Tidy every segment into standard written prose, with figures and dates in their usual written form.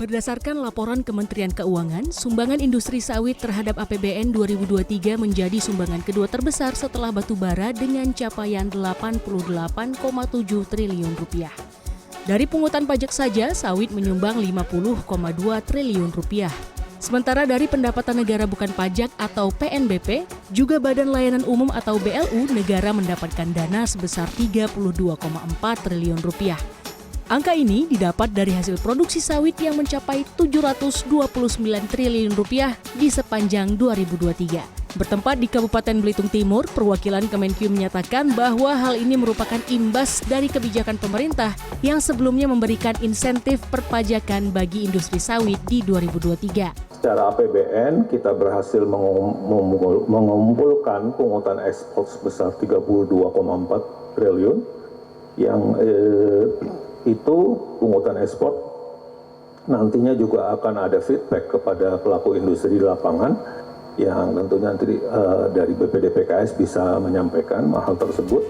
Berdasarkan laporan Kementerian Keuangan, sumbangan industri sawit terhadap APBN 2023 menjadi sumbangan kedua terbesar setelah batu bara dengan capaian 88,7 triliun rupiah. Dari pungutan pajak saja, sawit menyumbang 50,2 triliun rupiah. Sementara dari pendapatan negara bukan pajak atau PNBP, juga Badan Layanan Umum atau BLU, negara mendapatkan dana sebesar 32,4 triliun rupiah. Angka ini didapat dari hasil produksi sawit yang mencapai 729 triliun rupiah di sepanjang 2023. Bertempat di Kabupaten Belitung Timur, perwakilan Kemenkyu menyatakan bahwa hal ini merupakan imbas dari kebijakan pemerintah yang sebelumnya memberikan insentif perpajakan bagi industri sawit di 2023. Secara APBN, kita berhasil mengumpulkan pungutan ekspor sebesar 32,4 triliun yang itu pungutan ekspor nantinya juga akan ada feedback kepada pelaku industri di lapangan yang tentunya nanti dari BPDPKS bisa menyampaikan hal tersebut.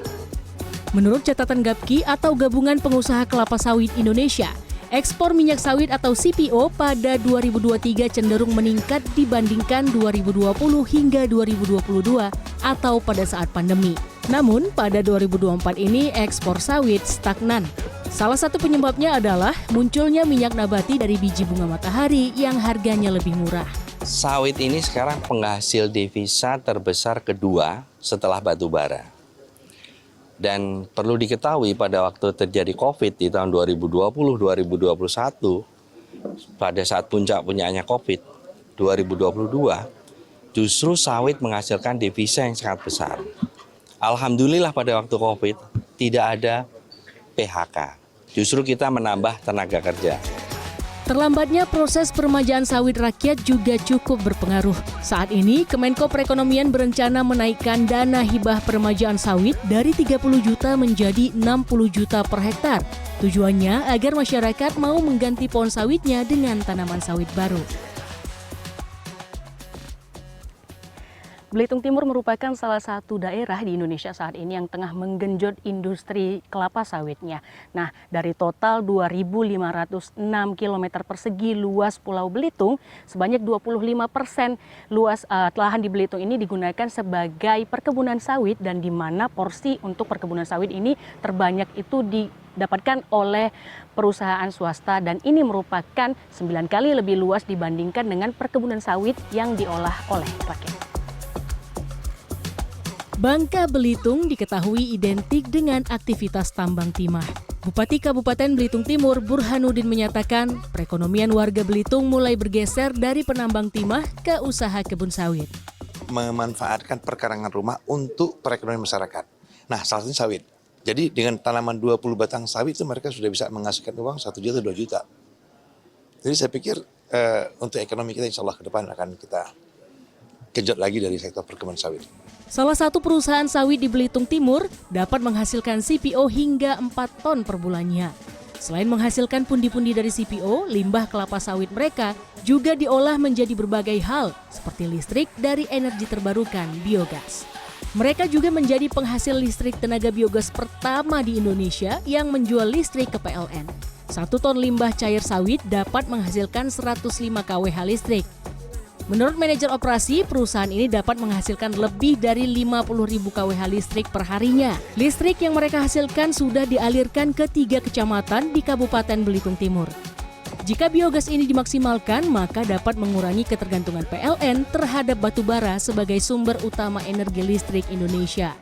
Menurut catatan GAPKI atau Gabungan Pengusaha Kelapa Sawit Indonesia, ekspor minyak sawit atau CPO pada 2023 cenderung meningkat dibandingkan 2020 hingga 2022 atau pada saat pandemi. Namun pada 2024 ini ekspor sawit stagnan. Salah satu penyebabnya adalah munculnya minyak nabati dari biji bunga matahari yang harganya lebih murah. Sawit ini sekarang penghasil devisa terbesar kedua setelah batu bara. Dan perlu diketahui pada waktu terjadi COVID di tahun 2020-2021, pada saat puncak-puncaknya COVID 2022, justru sawit menghasilkan devisa yang sangat besar. Alhamdulillah pada waktu COVID tidak ada PHK. Justru kita menambah tenaga kerja. Terlambatnya proses peremajaan sawit rakyat juga cukup berpengaruh. Saat ini, Kemenko Perekonomian berencana menaikkan dana hibah peremajaan sawit dari 30 juta menjadi 60 juta per hektar. Tujuannya agar masyarakat mau mengganti pohon sawitnya dengan tanaman sawit baru. Belitung Timur merupakan salah satu daerah di Indonesia saat ini yang tengah menggenjot industri kelapa sawitnya. Nah, dari total 2.506 km persegi luas Pulau Belitung, sebanyak 25% luas lahan di Belitung ini digunakan sebagai perkebunan sawit dan di mana porsi untuk perkebunan sawit ini terbanyak itu didapatkan oleh perusahaan swasta dan ini merupakan 9 kali lebih luas dibandingkan dengan perkebunan sawit yang diolah oleh rakyat. Bangka Belitung diketahui identik dengan aktivitas tambang timah. Bupati Kabupaten Belitung Timur Burhanuddin menyatakan perekonomian warga Belitung mulai bergeser dari penambang timah ke usaha kebun sawit. Memanfaatkan perkarangan rumah untuk perekonomian masyarakat. Nah, salah satunya sawit. Jadi dengan tanaman 20 batang sawit itu mereka sudah bisa menghasilkan uang 1 juta 2 juta. Jadi saya pikir untuk ekonomi kita insya Allah ke depan akan kita kejut lagi dari sektor perkebunan sawit. Salah satu perusahaan sawit di Belitung Timur dapat menghasilkan CPO hingga 4 ton per bulannya. Selain menghasilkan pundi-pundi dari CPO, limbah kelapa sawit mereka juga diolah menjadi berbagai hal seperti listrik dari energi terbarukan biogas. Mereka juga menjadi penghasil listrik tenaga biogas pertama di Indonesia yang menjual listrik ke PLN. 1 ton limbah cair sawit dapat menghasilkan 105 kWh listrik. Menurut manajer operasi, perusahaan ini dapat menghasilkan lebih dari 50.000 kWh listrik per harinya. Listrik yang mereka hasilkan sudah dialirkan ke 3 kecamatan di Kabupaten Belitung Timur. Jika biogas ini dimaksimalkan, maka dapat mengurangi ketergantungan PLN terhadap batu bara sebagai sumber utama energi listrik Indonesia.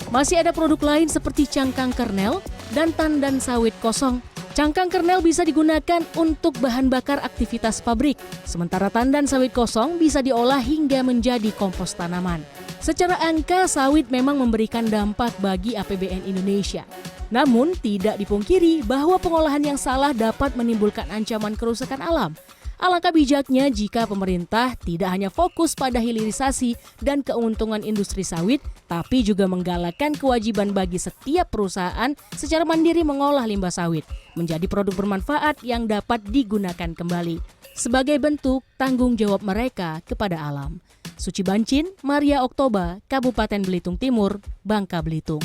Masih ada produk lain seperti cangkang kernel dan tandan sawit kosong. Cangkang kernel bisa digunakan untuk bahan bakar aktivitas pabrik, sementara tandan sawit kosong bisa diolah hingga menjadi kompos tanaman. Secara angka, sawit memang memberikan dampak bagi APBN Indonesia. Namun, tidak dipungkiri bahwa pengolahan yang salah dapat menimbulkan ancaman kerusakan alam. Alangkah bijaknya jika pemerintah tidak hanya fokus pada hilirisasi dan keuntungan industri sawit, tapi juga menggalakkan kewajiban bagi setiap perusahaan secara mandiri mengolah limbah sawit menjadi produk bermanfaat yang dapat digunakan kembali sebagai bentuk tanggung jawab mereka kepada alam. Suci Bancin, Maria Oktoba, Kabupaten Belitung Timur, Bangka Belitung.